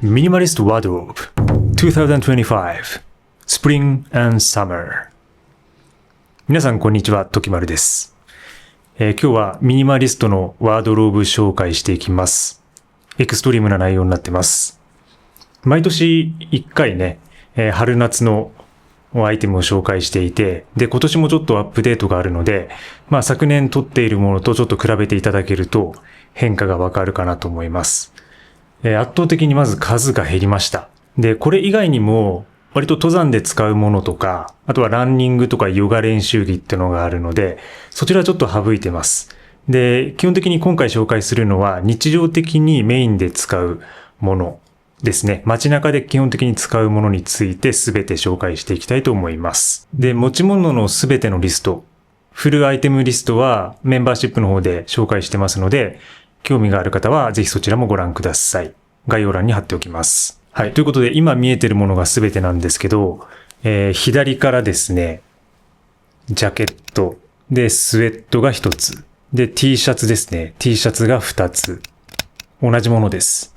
Minimalist Wardrobe 2025 Spring and Summer。 皆さんこんにちは、ときまるです。今日はミニマリストのワードローブ紹介していきます。エクストリームな内容になってます。毎年1回ね、春夏のアイテムを紹介していて、で、今年もちょっとアップデートがあるので、昨年撮っているものとちょっと比べていただけると変化がわかるかなと思います。圧倒的にまず数が減りました。で、これ以外にも割と登山で使うものとか、あとはランニングとかヨガ練習着ってのがあるので、そちらちょっと省いてます。で、基本的に今回紹介するのは日常的にメインで使うものですね。街中で基本的に使うものについて全て紹介していきたいと思います。で、持ち物の全てのリスト、フルアイテムリストはメンバーシップの方で紹介してますので、興味がある方はぜひそちらもご覧ください。概要欄に貼っておきます。はい。ということで今見えてるものが全てなんですけど、左からですね、ジャケットでスウェットが1つ。で T シャツですね。T シャツが2つ。同じものです。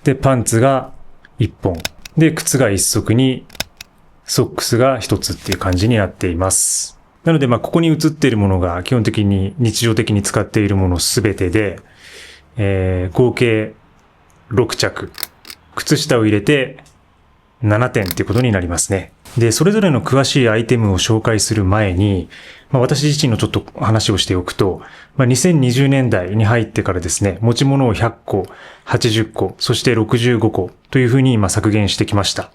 で、パンツが1本。で、靴が1足にソックスが1つっていう感じになっています。なので、ここに映っているものが基本的に日常的に使っているものすべてで、合計6着。靴下を入れて7点っていうことになりますね。で、それぞれの詳しいアイテムを紹介する前に、私自身のちょっと話をしておくと、2020年代に入ってからですね、持ち物を100個、80個、そして65個というふうに今削減してきました。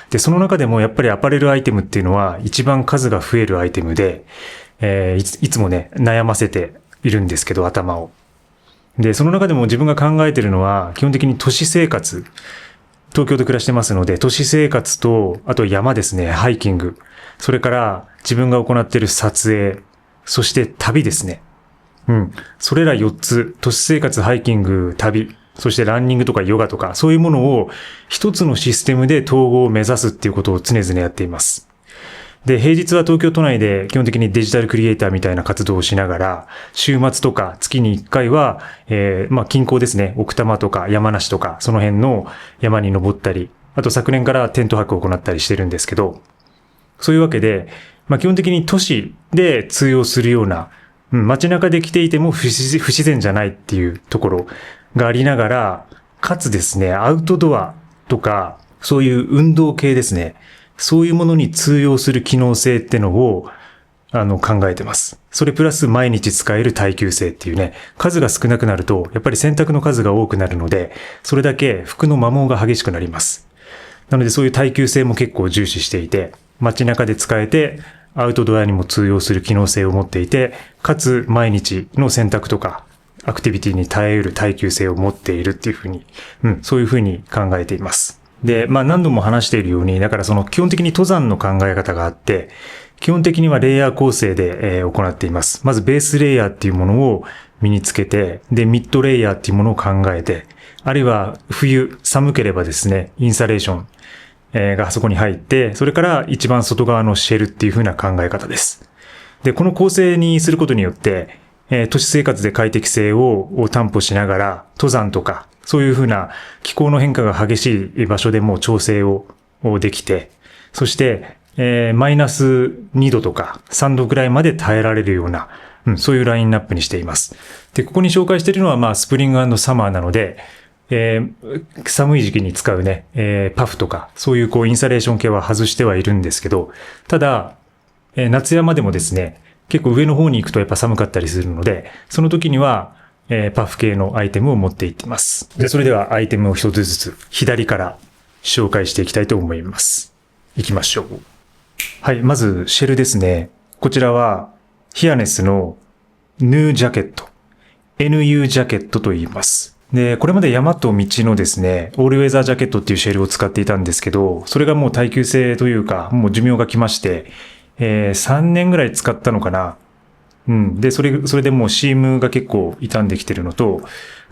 で、その中でもやっぱりアパレルアイテムっていうのは一番数が増えるアイテムで、いつもね、悩ませているんですけど、頭を。で、その中でも自分が考えているのは、基本的に都市生活。東京で暮らしてますので、都市生活と、あと山ですね、ハイキング。それから自分が行っている撮影。そして旅ですね。それら4つ、都市生活、ハイキング、旅。そしてランニングとかヨガとか、そういうものを一つのシステムで統合を目指すっていうことを常々やっています。で、平日は東京都内で基本的にデジタルクリエイターみたいな活動をしながら、週末とか月に1回は、近郊ですね、奥多摩とか山梨とか、その辺の山に登ったり、あと昨年からテント泊を行ったりしてるんですけど、そういうわけで、基本的に都市で通用するような、街中で着ていても不自然じゃないっていうところがありながら、かつですね、アウトドアとか、そういう運動系ですね、そういうものに通用する機能性ってのを考えてます。それプラス毎日使える耐久性っていうね、数が少なくなるとやっぱり洗濯の数が多くなるので、それだけ服の摩耗が激しくなります。なのでそういう耐久性も結構重視していて、街中で使えてアウトドアにも通用する機能性を持っていて、かつ毎日の洗濯とかアクティビティに耐えうる耐久性を持っているっていうふうに、そういうふうに考えています。で、何度も話しているように、だからその基本的に登山の考え方があって、基本的にはレイヤー構成で、行っています。まずベースレイヤーっていうものを身につけて、で、ミッドレイヤーっていうものを考えて、あるいは冬寒ければですね、インサレーション、がそこに入って、それから一番外側のシェルっていう風な考え方です。で、この構成にすることによって、都市生活で快適性を担保しながら、登山とか、そういうふうな気候の変化が激しい場所でも調整をできて、そして、マイナス2度とか3度くらいまで耐えられるような、そういうラインナップにしています。で、ここに紹介しているのは、スプリング&サマーなので、寒い時期に使うね、パフとか、そういうインサレーション系は外してはいるんですけど、ただ、夏山でもですね、結構上の方に行くとやっぱ寒かったりするので、その時には、パフ系のアイテムを持っていってます。で、それではアイテムを一つずつ左から紹介していきたいと思います。行きましょう。はい、まずシェルですね。こちらはヒアネスのヌージャケット、NU ジャケットと言います。で、これまで山と道のですね、オールウェザージャケットっていうシェルを使っていたんですけど、それがもう耐久性というか、もう寿命が来まして、3年ぐらい使ったのかな。で、それでもうシームが結構傷んできてるのと、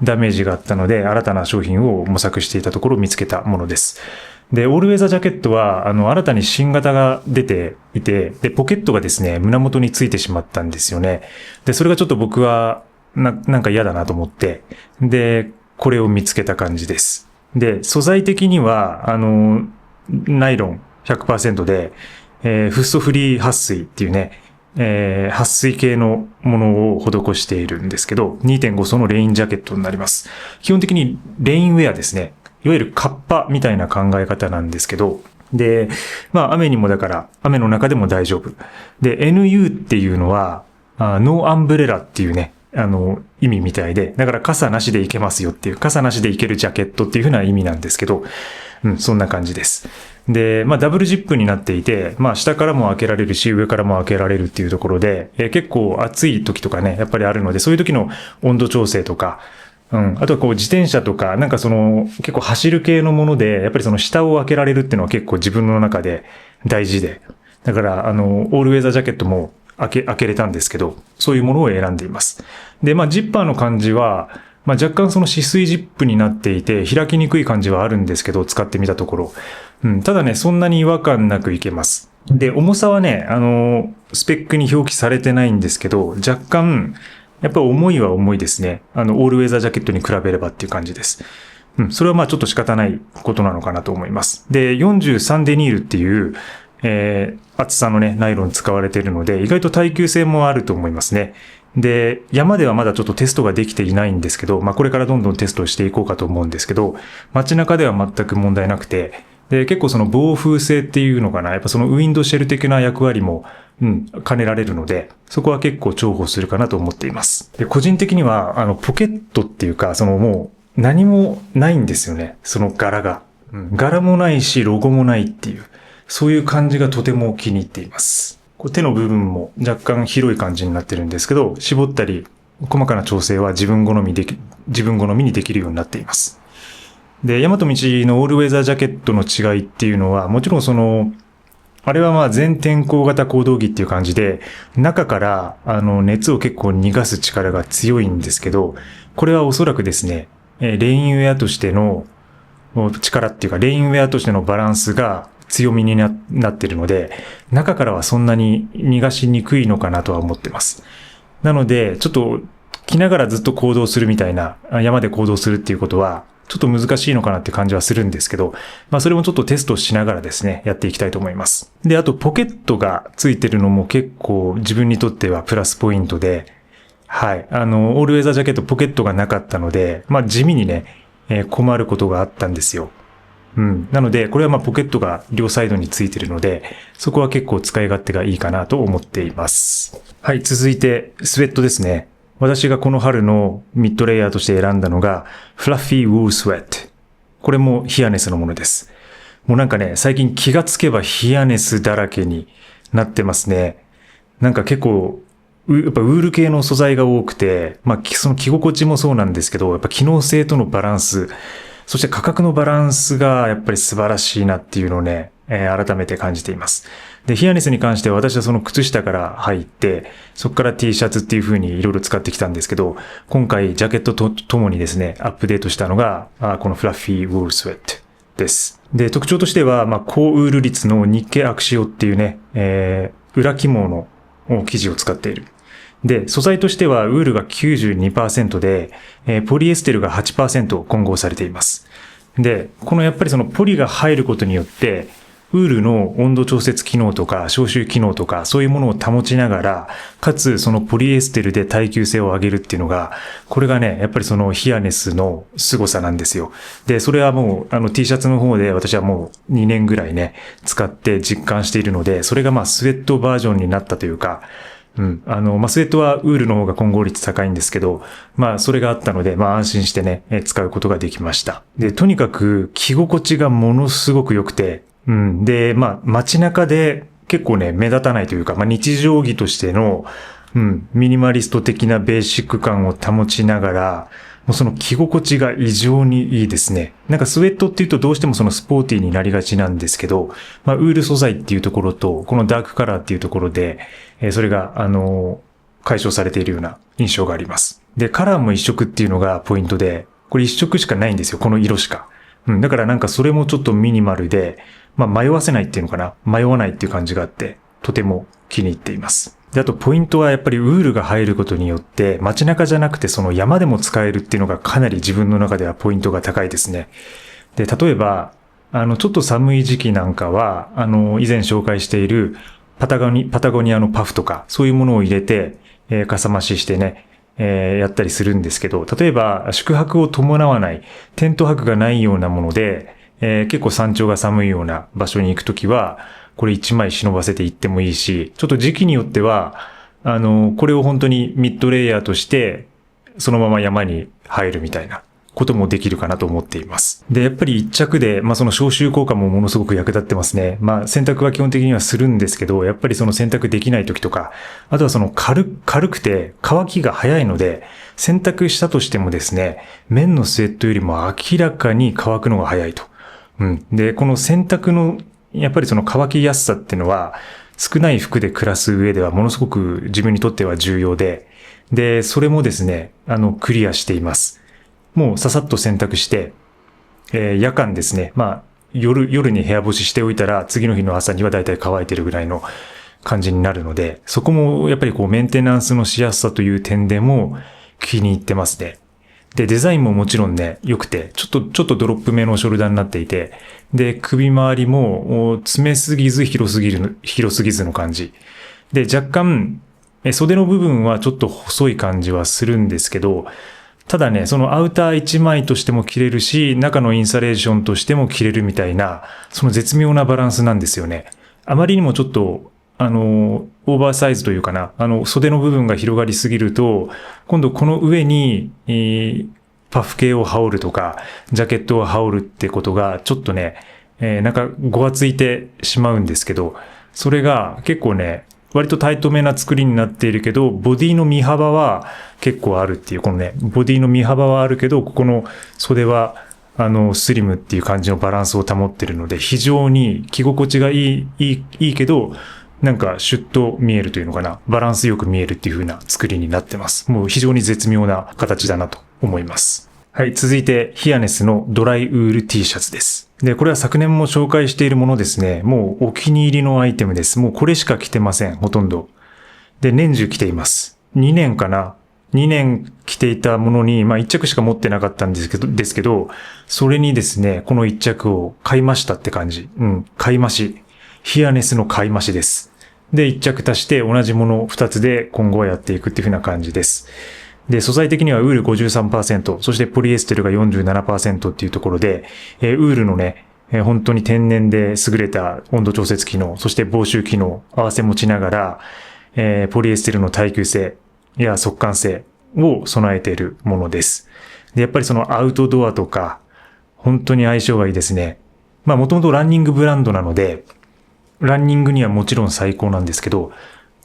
ダメージがあったので、新たな商品を模索していたところを見つけたものです。で、オールウェザージャケットは、新たに新型が出ていて、で、ポケットがですね、胸元についてしまったんですよね。で、それがちょっと僕は、なんか嫌だなと思って、で、これを見つけた感じです。で、素材的には、ナイロン 100% で、フッ素フリー撥水っていうね、撥水系のものを施しているんですけど、2.5 層のレインジャケットになります。基本的にレインウェアですね。いわゆるカッパみたいな考え方なんですけど、で、まあ雨にもだから雨の中でも大丈夫。で、NU っていうのは、ノーアンブレラっていうね、意味みたいで、だから傘なしでいけますよっていう、傘なしでいけるジャケットっていう風な意味なんですけど、そんな感じです。で、まあダブルジップになっていて、まあ下からも開けられるし、上からも開けられるっていうところで、結構暑い時とかね、やっぱりあるので、そういう時の温度調整とか、あとはこう自転車とか、なんか結構走る系のもので、やっぱりその下を開けられるっていうのは結構自分の中で大事で。だから、オールウェザージャケットも開けれたんですけど、そういうものを選んでいます。で、まあ、ジッパーの感じは、まあ、若干その止水ジップになっていて、開きにくい感じはあるんですけど、使ってみたところ。ただね、そんなに違和感なくいけます。で、重さはね、スペックに表記されてないんですけど、若干、やっぱり重いは重いですね。オールウェザージャケットに比べればっていう感じです。それはまあちょっと仕方ないことなのかなと思います。で、43デニールっていう、厚さのね、ナイロン使われているので、意外と耐久性もあると思いますね。で、山ではまだちょっとテストができていないんですけど、まあこれからどんどんテストしていこうかと思うんですけど、街中では全く問題なくて、で、結構その防風性っていうのかな、やっぱそのウィンドシェル的な役割も、兼ねられるので、そこは結構重宝するかなと思っています。で、個人的には、ポケットっていうか、もう何もないんですよね。その柄が。柄もないし、ロゴもないっていう、そういう感じがとても気に入っています。手の部分も若干広い感じになってるんですけど、絞ったり、細かな調整は自分好みにできるようになっています。で、大和道のオールウェザージャケットの違いっていうのは、もちろんあれはまあ全天候型行動着っていう感じで、中から熱を結構逃がす力が強いんですけど、これはおそらくですね、レインウェアとしての力っていうか、レインウェアとしてのバランスが強みになっているので、中からはそんなに逃がしにくいのかなとは思ってます。なので、ちょっと着ながらずっと行動するみたいな、山で行動するっていうことは、ちょっと難しいのかなって感じはするんですけど、まあそれもちょっとテストしながらですね、やっていきたいと思います。で、あとポケットがついてるのも結構自分にとってはプラスポイントで、はい。オールウェザージャケットポケットがなかったので、まあ地味にね、困ることがあったんですよ。なので、これはまあポケットが両サイドについてるので、そこは結構使い勝手がいいかなと思っています。はい、続いてスウェットですね。私がこの春のミッドレイヤーとして選んだのが、フラッフィーウールスウェット。これもヒアネスのものです。もうなんかね、最近気がつけばヒアネスだらけになってますね。なんか結構、やっぱウール系の素材が多くて、まあその着心地もそうなんですけど、やっぱ機能性とのバランス、そして価格のバランスがやっぱり素晴らしいなっていうのをね、改めて感じています。で、ヒアネスに関しては私はその靴下から入って、そこから T シャツっていう風にいろいろ使ってきたんですけど、今回ジャケットとともにですね、アップデートしたのが、このフラッフィーウールスウェットです。で、特徴としては、まあ、高ウール率の日系アクシオっていうね、裏起毛の生地を使っている。で、素材としてはウールが 92% で、ポリエステルが 8% 混合されています。で、このやっぱりそのポリが入ることによって、ウールの温度調節機能とか消臭機能とかそういうものを保ちながら、かつそのポリエステルで耐久性を上げるっていうのが、これがね、やっぱりそのヒアネスの凄さなんですよ。で、それはもうT シャツの方で私はもう2年ぐらいね、使って実感しているので、それがまあスウェットバージョンになったというか、まあ、スウェットはウールの方が混合率高いんですけど、まあ、それがあったので、まあ、安心してね、使うことができました。で、とにかく着心地がものすごく良くて、で、まあ、街中で結構ね、目立たないというか、まあ、日常着としての、ミニマリスト的なベーシック感を保ちながら、もうその着心地が異常にいいですね。なんかスウェットっていうとどうしてもそのスポーティーになりがちなんですけど、まあ、ウール素材っていうところと、このダークカラーっていうところで、それが、解消されているような印象があります。で、カラーも一色っていうのがポイントで、これ一色しかないんですよ。この色しか。だからなんかそれもちょっとミニマルで、まあ迷わせないっていうのかな。迷わないっていう感じがあって、とても気に入っています。で、あとポイントはやっぱりウールが入ることによって、街中じゃなくてその山でも使えるっていうのがかなり自分の中ではポイントが高いですね。で、例えば、ちょっと寒い時期なんかは、以前紹介しているパタゴニアのパフとか、そういうものを入れて、かさ増ししてね、やったりするんですけど、例えば、宿泊を伴わない、テント泊がないようなもので、結構山頂が寒いような場所に行くときは、これ1枚忍ばせて行ってもいいし、ちょっと時期によっては、これを本当にミッドレイヤーとして、そのまま山に入るみたいなこともできるかなと思っています。で、やっぱり一着で、その消臭効果もものすごく役立ってますね。洗濯は基本的にはするんですけど、やっぱりその洗濯できない時とか、あとはその軽くて乾きが早いので、洗濯したとしてもですね、綿のスウェットよりも明らかに乾くのが早いと。で、この洗濯の、やっぱりその乾きやすさっていうのは、少ない服で暮らす上ではものすごく自分にとっては重要で、で、それもですね、クリアしています。もうささっと洗濯して、夜間ですね、夜に部屋干ししておいたら、次の日の朝にはだいたい乾いてるぐらいの感じになるので、そこもやっぱりメンテナンスのしやすさという点でも気に入ってますね。で、デザインももちろんね、良くて、ちょっとドロップ目のショルダーになっていて、で、首周りも詰めすぎず広すぎずの感じ。で、若干、袖の部分はちょっと細い感じはするんですけど、ただね、そのアウター1枚としても着れるし、中のインサレーションとしても着れるみたいな、その絶妙なバランスなんですよね。あまりにもちょっと、オーバーサイズというかな、袖の部分が広がりすぎると、今度この上に、パフ系を羽織るとか、ジャケットを羽織るってことが、ちょっとね、なんかごわついてしまうんですけど、それが結構ね、割とタイトめな作りになっているけど、ボディの身幅は結構あるっていう、このね、ボディの身幅はあるけど、ここの袖は、スリムっていう感じのバランスを保っているので、非常に着心地がいいけど、なんかシュッと見えるというのかな、バランスよく見えるっていう風な作りになってます。もう非常に絶妙な形だなと思います。はい、続いてヒアネスのドライウール T シャツです。で、これは昨年も紹介しているものですね。もうお気に入りのアイテムです。もうこれしか着てません、ほとんど。で、年中着ています。2年かな。2年着ていたものに、1着しか持ってなかったんですけど、それにですね、この1着を買いましたって感じ。買い増し。ヒアネスの買い増しです。で、1着足して同じもの2つで今後はやっていくっていう風な感じです。で、素材的にはウール 53%、そしてポリエステルが 47% っていうところで、ウールのね、本当に天然で優れた温度調節機能、そして防臭機能、合わせ持ちながら、ポリエステルの耐久性や速乾性を備えているものです。で、やっぱりそのアウトドアとか、本当に相性がいいですね。もともとランニングブランドなので、ランニングにはもちろん最高なんですけど、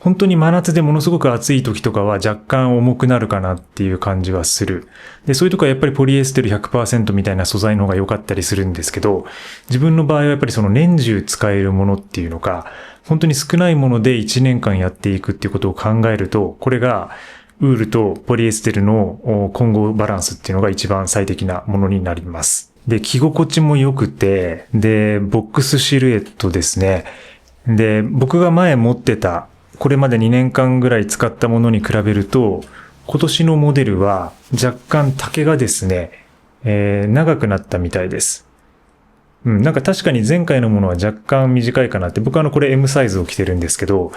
本当に真夏でものすごく暑い時とかは若干重くなるかなっていう感じはする。で、そういうとこはやっぱりポリエステル 100% みたいな素材の方が良かったりするんですけど、自分の場合はやっぱりその年中使えるものっていうのか、本当に少ないもので1年間やっていくっていうことを考えると、これがウールとポリエステルの混合バランスっていうのが一番最適なものになります。で、着心地も良くて、で、ボックスシルエットですね。で、僕が前持ってた、これまで2年間ぐらい使ったものに比べると、今年のモデルは若干丈がですね、長くなったみたいです。なんか確かに前回のものは若干短いかなって、僕はこれ M サイズを着てるんですけど、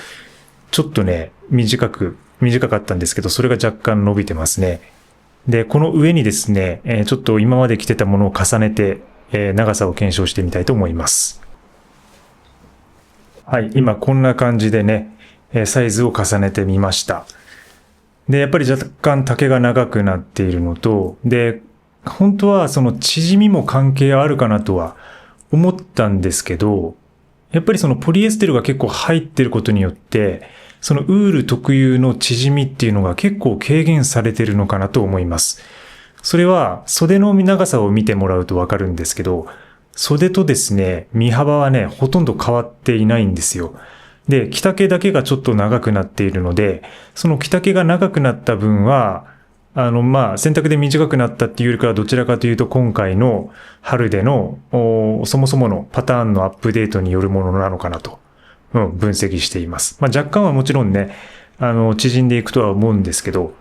ちょっとね、短かったんですけど、それが若干伸びてますね。で、この上にですね、ちょっと今まで着てたものを重ねて、長さを検証してみたいと思います。はい、今こんな感じでね、サイズを重ねてみました。で、やっぱり若干丈が長くなっているのと、で、本当はその縮みも関係あるかなとは思ったんですけど、やっぱりそのポリエステルが結構入ってることによって、そのウール特有の縮みっていうのが結構軽減されてるのかなと思います。それは袖の長さを見てもらうとわかるんですけど、袖とですね、身幅はね、ほとんど変わっていないんですよ。で、着丈だけがちょっと長くなっているので、その着丈が長くなった分は、選択で短くなったっていうよりかはどちらかというと今回の春でのそもそものパターンのアップデートによるものなのかなと、分析しています。若干はもちろんね、縮んでいくとは思うんですけど、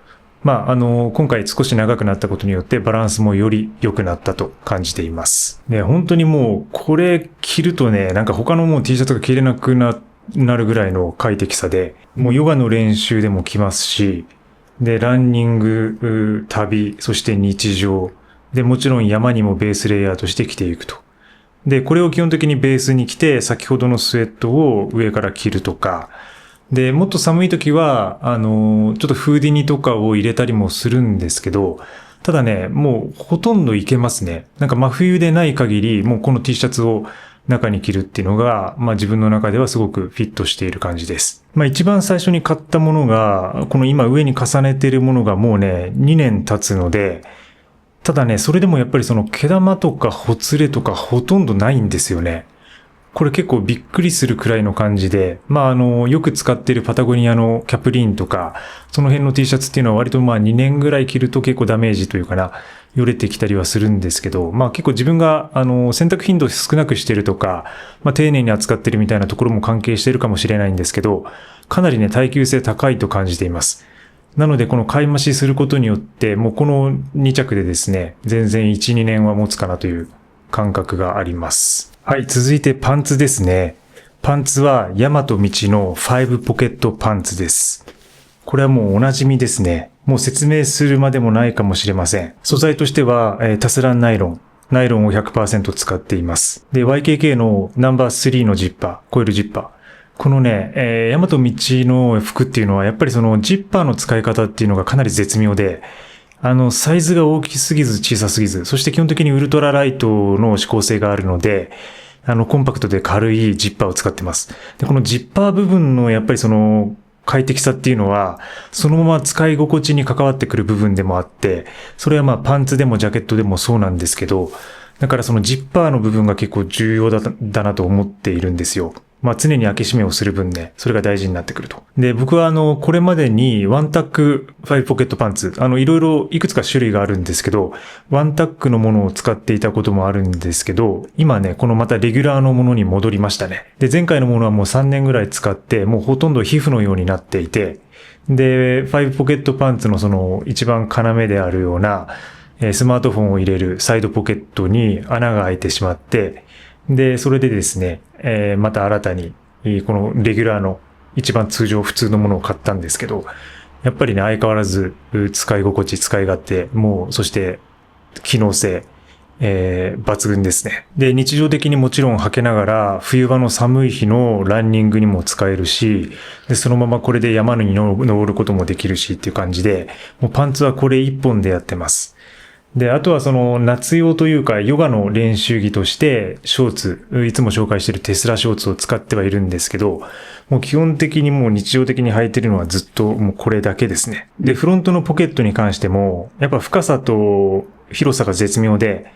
今回少し長くなったことによってバランスもより良くなったと感じています。で、本当にもうこれ着るとね、なんか他のもう T シャツが着れなくなるぐらいの快適さで、もうヨガの練習でも着ますし、で、ランニング、旅、そして日常、で、もちろん山にもベースレイヤーとして着ていくと。で、これを基本的にベースに着て、先ほどのスウェットを上から着るとか、で、もっと寒い時は、ちょっとフーディニとかを入れたりもするんですけど、ただね、もうほとんどいけますね。なんか真冬でない限り、もうこの T シャツを中に着るっていうのが、自分の中ではすごくフィットしている感じです。一番最初に買ったものが、この今上に重ねているものがもうね、2年経つので、ただね、それでもやっぱりその毛玉とかほつれとかほとんどないんですよね。これ結構びっくりするくらいの感じで、よく使っているパタゴニアのキャプリーンとか、その辺の T シャツっていうのは割と2年ぐらい着ると結構ダメージというかな、よれてきたりはするんですけど、結構自分が、洗濯頻度少なくしてるとか、丁寧に扱ってるみたいなところも関係してるかもしれないんですけど、かなりね、耐久性高いと感じています。なので、この買い増しすることによって、もうこの2着でですね、全然1、2年は持つかなという感覚があります。はい、続いてパンツですね。パンツは大和道の5ポケットパンツです。これはもうお馴染みですね。もう説明するまでもないかもしれません。素材としては、タスランナイロンを 100% 使っています。で、YKK のナンバー3のジッパー、コイルジッパー。このね、大和道の服っていうのはやっぱりそのジッパーの使い方っていうのがかなり絶妙で、サイズが大きすぎず小さすぎず、そして基本的にウルトラライトの指向性があるので、コンパクトで軽いジッパーを使ってます。で、このジッパー部分のやっぱりその快適さっていうのは、そのまま使い心地に関わってくる部分でもあって、それはパンツでもジャケットでもそうなんですけど、だからそのジッパーの部分が結構重要だなと思っているんですよ。常に開け閉めをする分ね、それが大事になってくると。で、僕はこれまでにワンタック5ポケットパンツ、いろいろいくつか種類があるんですけど、ワンタックのものを使っていたこともあるんですけど、今ね、このまたレギュラーのものに戻りましたね。で、前回のものはもう3年ぐらい使って、もうほとんど皮膚のようになっていて、で、5ポケットパンツのその一番要であるような、スマートフォンを入れるサイドポケットに穴が開いてしまって、で、それでですね、また新たに、このレギュラーの一番通常普通のものを買ったんですけど、やっぱりね、相変わらず使い心地、使い勝手、もう、そして機能性、抜群ですね。で、日常的にもちろん履けながら、冬場の寒い日のランニングにも使えるし、で、そのままこれで山に登ることもできるしっていう感じで、もうパンツはこれ一本でやってます。で、あとはその夏用というかヨガの練習着としてショーツ、いつも紹介しているテスラショーツを使ってはいるんですけど、もう基本的にもう日常的に履いてるのはずっともうこれだけですね。で、フロントのポケットに関しても、やっぱ深さと広さが絶妙で、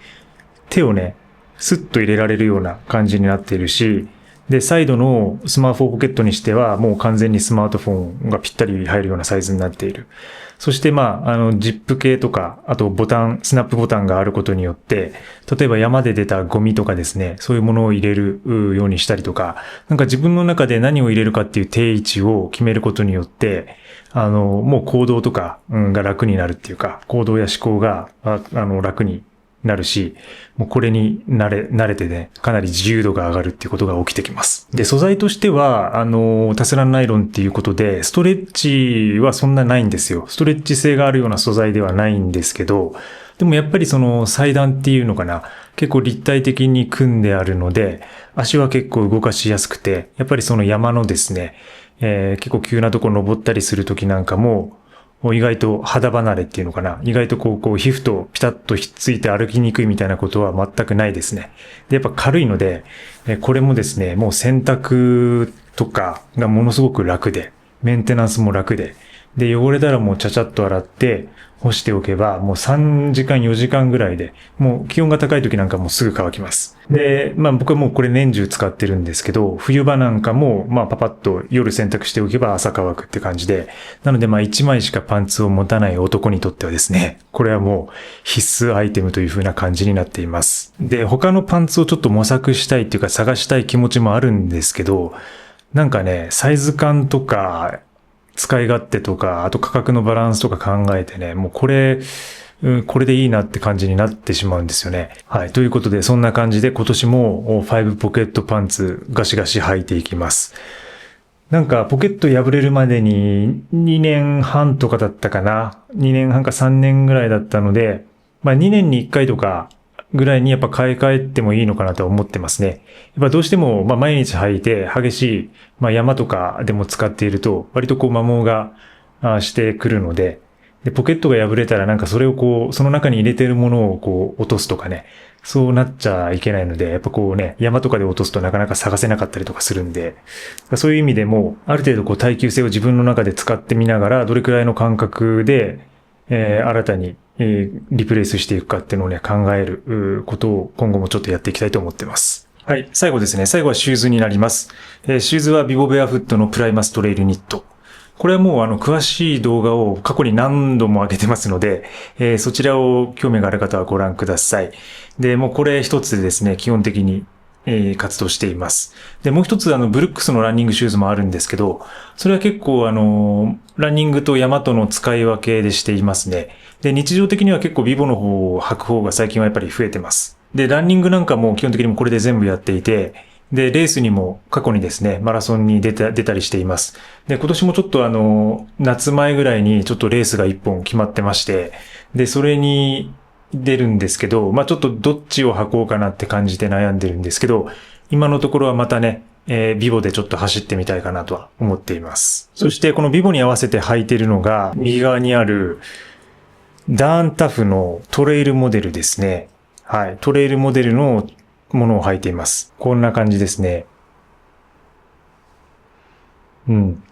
手をね、スッと入れられるような感じになっているし、で、サイドのスマホポケットにしてはもう完全にスマートフォンがぴったり入るようなサイズになっている。そしてジップ系とか、あとスナップボタンがあることによって、例えば山で出たゴミとかですね、そういうものを入れるようにしたりとか、なんか自分の中で何を入れるかっていう定位置を決めることによって、もう行動とかが楽になるっていうか、行動や思考が、楽になるし、もうこれに慣れてね、かなり自由度が上がるっていうことが起きてきます。で、素材としては、タスランナイロンっていうことで、ストレッチはそんなないんですよ。ストレッチ性があるような素材ではないんですけど、でもやっぱりその裁断っていうのかな、結構立体的に組んであるので、足は結構動かしやすくて、やっぱりその山のですね、結構急なとこ登ったりするときなんかも、意外と肌離れっていうのかな。意外とこう皮膚とピタッとひっついて歩きにくいみたいなことは全くないですね。で、やっぱ軽いので、これもですね、もう洗濯とかがものすごく楽で、メンテナンスも楽で、で、汚れたらもうちゃちゃっと洗って干しておけば、もう3時間4時間ぐらいで、もう気温が高い時なんかもうすぐ乾きます。で、僕はもうこれ年中使ってるんですけど、冬場なんかも、パパッと夜洗濯しておけば朝乾くって感じで、なので1枚しかパンツを持たない男にとってはですね、これはもう必須アイテムという風な感じになっています。で、他のパンツをちょっと模索したいっていうか探したい気持ちもあるんですけど、なんかね、サイズ感とか、使い勝手とか、あと価格のバランスとか考えてね、もうこれでいいなって感じになってしまうんですよね。はい。ということで、そんな感じで今年も5ポケットパンツガシガシ履いていきます。なんかポケット破れるまでに2年半とかだったかな。2年半か3年ぐらいだったので、まあ2年に1回とかぐらいにやっぱ買い替えてもいいのかなと思ってますね。やっぱどうしてもまあ毎日履いて激しい、まあ山とかでも使っていると割とこう摩耗がしてくるので、で、ポケットが破れたらなんかそれをこう、その中に入れてるものをこう落とすとかね、そうなっちゃいけないので、やっぱこうね、山とかで落とすとなかなか探せなかったりとかするんで、そういう意味でも、ある程度こう耐久性を自分の中で使ってみながら、どれくらいの感覚で、新たに、リプレイスしていくかっていうのをね、考えることを今後もちょっとやっていきたいと思ってます。はい、最後ですね。最後はシューズになります。シューズはビボベアフットのプライマストレイルニット。これはもう詳しい動画を過去に何度も上げてますので、そちらを興味がある方はご覧ください。で、もうこれ一つでですね、基本的に、活動しています。で、もう一つブルックスのランニングシューズもあるんですけど、それは結構ランニングと山との使い分けでしていますね。で、日常的には結構ビボの方を履く方が最近はやっぱり増えてます。で、ランニングなんかも基本的にもこれで全部やっていて、で、レースにも過去にですね、マラソンに出たりしています。で、今年もちょっと夏前ぐらいにちょっとレースが一本決まってまして、で、それに出るんですけど、まあちょっとどっちを履こうかなって感じて悩んでるんですけど、今のところはまたね、ビボでちょっと走ってみたいかなとは思っています。そしてこのビボに合わせて履いているのが、右側にあるダーンタフのトレイルモデルですね。はい。トレイルモデルのものを履いています。こんな感じですね。うん。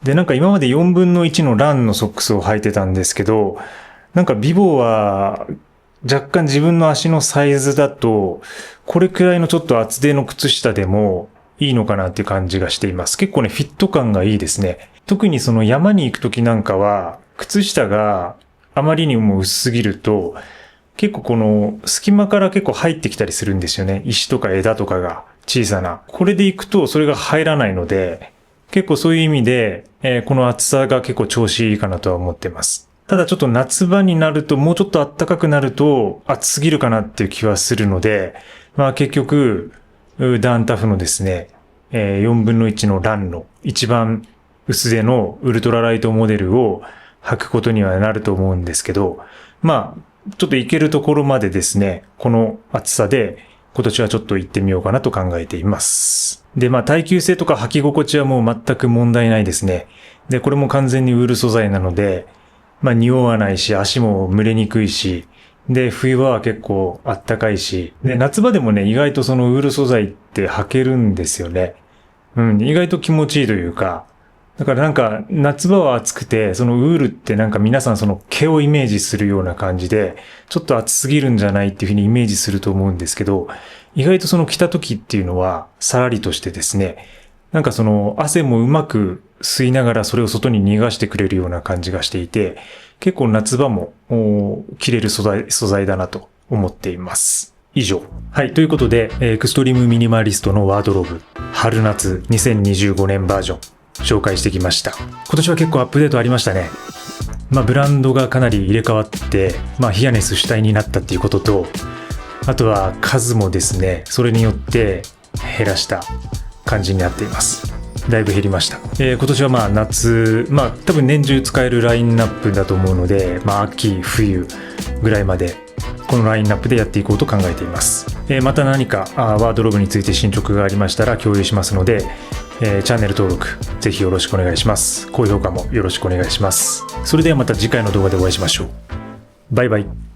で、なんか今まで4分の1のランのソックスを履いてたんですけど、なんかビボは若干自分の足のサイズだと、これくらいのちょっと厚手の靴下でもいいのかなっていう感じがしています。結構ね、フィット感がいいですね。特にその山に行くときなんかは、靴下があまりにも薄すぎると、結構この隙間から結構入ってきたりするんですよね。石とか枝とかが小さな。これで行くとそれが入らないので、結構そういう意味で、この厚さが結構調子いいかなとは思ってます。ただちょっと夏場になるともうちょっと暖かくなると暑すぎるかなっていう気はするので、まあ結局、ダーンタフのですね、4分の1のランの一番薄手のウルトラライトモデルを履くことにはなると思うんですけど、まあ、ちょっと行けるところまでですね、この厚さで今年はちょっと行ってみようかなと考えています。で、まあ耐久性とか履き心地はもう全く問題ないですね。で、これも完全にウール素材なので、まあ匂わないし、足も蒸れにくいし、で、冬場は結構あったかいし、で、夏場でもね、意外とそのウール素材って履けるんですよね。うん、意外と気持ちいいというか、だからなんか夏場は暑くて、そのウールってなんか皆さんその毛をイメージするような感じで、ちょっと暑すぎるんじゃないっていうふうにイメージすると思うんですけど、意外とその着た時っていうのはさらりとしてですね、なんかその汗もうまく吸いながらそれを外に逃がしてくれるような感じがしていて、結構夏場も着れる素材だなと思っています。以上。はい。ということで、エクストリームミニマリストのワードローブ、春夏2025年バージョン。紹介してきました。今年は結構アップデートありましたね。まあブランドがかなり入れ替わって、まあヒアネス主体になったっていうことと、あとは数もですね、それによって減らした感じになっています。だいぶ減りました。今年はまあ夏、まあ多分年中使えるラインナップだと思うので、まあ秋、冬ぐらいまでこのラインナップでやっていこうと考えています。また何かワードローブについて進捗がありましたら共有しますので、チャンネル登録ぜひよろしくお願いします。高評価もよろしくお願いします。それではまた次回の動画でお会いしましょう。バイバイ。